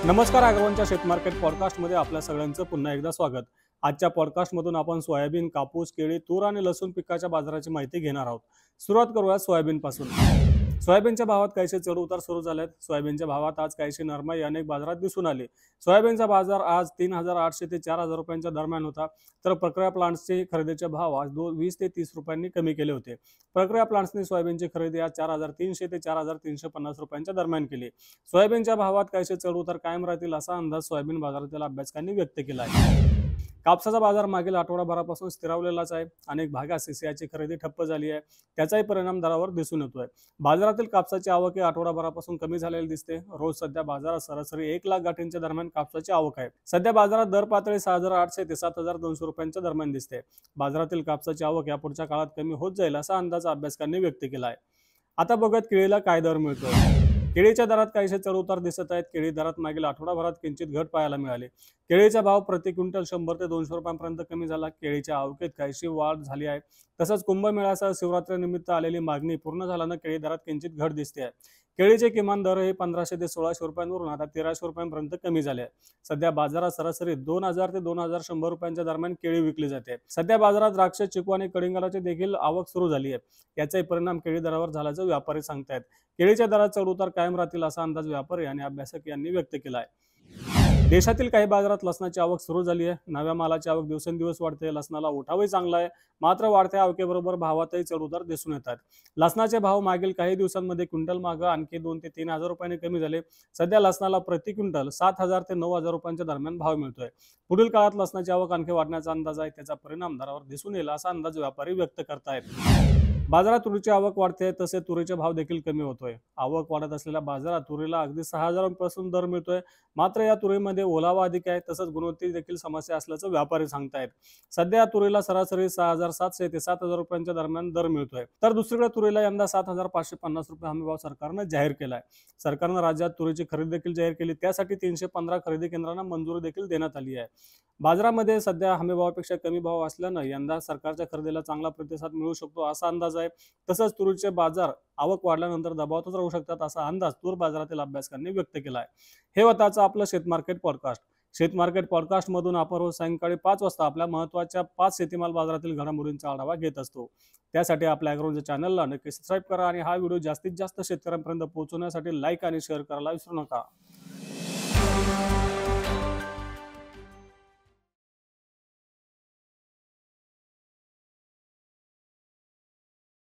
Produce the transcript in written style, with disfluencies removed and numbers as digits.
नमस्कार, अॅग्रोवनच्या शेत मार्केट पॉडकास्टमध्ये आपल्या सगळ्यांचं पुन्हा एकदा स्वागत। आजच्या पॉडकास्टमधून आपण सोयाबीन, कापूस, केळी, तूर आणि लसूण पिकाच्या बाजाराची माहिती घेणार आहोत। सुरुवात करूया सोयाबीन पासून। सोयाबीनच्या भावात काहीसे चढ उतार सुरू झालेत। सोयाबीनच्या भावात आज काहीशी नरमाई अनेक बाजारात दिसून आली। सोयाबीनचा बाजार आज 3800 ते 4000 रुपयांच्या दरम्यान होता, तर प्रक्रिया प्लांट्सचे खरेदीचे भाव आज 20 ते 30 रुपयांनी कमी केले होते। प्रक्रिया प्लांट्सनी सोयाबीनची खरेदी आज 4300 ते 4350 रुपयांच्या दरम्यान केली। सोयाबीनच्या भावात काहीसे चढ उतार कायम राहतील असा अंदाज सोयाबीन बाजारातील अभ्यासकांनी व्यक्त केला आहे। कापसाचा बाजार मागील आठवडाभरापासून स्थिरावलेलाच आहे। अनेक भागात सीसीआयची खरेदी ठप्प झाली आहे, त्याचाही परिणाम दरावर दिसून येतोय। बाजारातील कापसाची आवक आठवडाभरापासून कमी झालेली दिसते। रोज सध्या बाजारात सरासरी 1 लाख गाठींच्या दरम्यान कापसाची आवक आहे। सध्या बाजारात दर पातळी 6800 ते 7200 रुपयांच्या दरम्यान दिसते। बाजारातील कापसाची आवक या पुढच्या काळात कमी होत जाईल असा अंदाज अभ्यासकांनी व्यक्त केला आहे। आता बघत केळीला काय दर मिळतोय। केळीच्या दरात काहीसे चढ उतार दिसत आहेत। केळी दरात मागील आठवडाभरात किंचित घट पाहायला मिळाली। केळीचा भाव प्रति क्विंटल 100 ते 200 रुपयांपर्यंत कमी झाला। केळीच्या आवकेत काहीशी वाढ झाली आहे। तसंच कुंभमेळ्यासह शिवरात्रीनिमित्त आलेली मागणी पूर्ण झाल्यानं केळी दरात किंचित घट दिसते आहे। केळीचे किमान दर हे 1500 ते 1600 रुपयांवरून आता 1300 रुपयांपर्यंत कमी झाले आहे। सध्या बाजारात सरासरी 2000 ते 2100 रुपयांच्या दरम्यान केळी विकली जाते। सध्या बाजारात द्राक्ष, चिकू आणि कलिंगडाची देखील आवक सुरू झाली आहे। याचाही परिणाम केळी दरावर झाल्याचं व्यापारी सांगतायत। केळीच्या दरात चढ उतार कायम राहतील असा अंदाज व्यापारी आणि अभ्यासक यांनी व्यक्त केला आहे। देशातील काही बाजारात लसणाची आवक सुरू झाली आहे। नव्या मालाची आवक दिवसेंदिवस वाढते। लसणाला उठावही चांगला आहे, मात्र वाढत्या आवकेबरोबर भावातही चढ उतार दिसून येतात। लसणाचे भाव मागील काही दिवसांमध्ये क्विंटल मागे आणखी 2 ते 3000 रुपयांनी कमी झाले। सध्या लसणाला प्रति क्विंटल 7000 ते 9000 रुपयांच्या दरम्यान भाव मिळतोय। पुढील काळात लसणाची आवक आणखी वाढण्याचा अंदाज आहे, त्याचा परिणाम दरावर दिसून येईल असा अंदाज व्यापारी व्यक्त करतायत। बाजारात तुरीची आवक वाढते, तसे तुरीचे भाव देखील कमी होतोय। आवक वाढत असलेल्या बाजारात तुरीला अगदी 6000 पासून दर मिळतोय, मात्र या तुरीमध्ये ओलावा अधिक आहे, तसंच गुणवत्तेची देखील समस्या असल्याचं व्यापारी सांगतायत। सध्या तुरीला सरासरी 6700 ते 7000 रुपयांच्या दरम्यान दर मिळतोय, तर दुसरीकडे तुरीला यंदा 7550 रुपये हमीभाव सरकारनं जाहीर केलाय। सरकारनं राज्यात तुरीची खरेदी देखील जाहीर केली, त्यासाठी 315 खरेदी केंद्रांना मंजुरी देखील देण्यात आली आहे। बाजारामध्ये सध्या हमीभावापेक्षा कमी भाव असल्यानं यंदा सरकारच्या खरेदीला चांगला प्रतिसाद मिळू शकतो असा अंदाज आहे। तसंच तुरीचे बाजार आवक वाढल्यानंतर दबावातच राहू शकतात असा अंदाज तूर बाजारातील अभ्यासकांनी व्यक्त केला आहे। हे होतं आपलं शेत मार्केट पॉडकास्ट। शेत मार्केट पॉडकास्ट मधून आपण रोज सायंकाळी 5 वाजता आपल्या महत्त्वाच्या 5 शेतीमाल बाजारातील घडामोडींचा आढावा घेत असतो। त्यासाठी आपल्या अॅग्रोवनच्या चॅनलला नक्की सबस्क्राईब करा आणि हा व्हिडिओ जास्तीत जास्त शेतकऱ्यांपर्यंत पोहोचवण्यासाठी लाईक आणि शेअर करायला विसरू नका।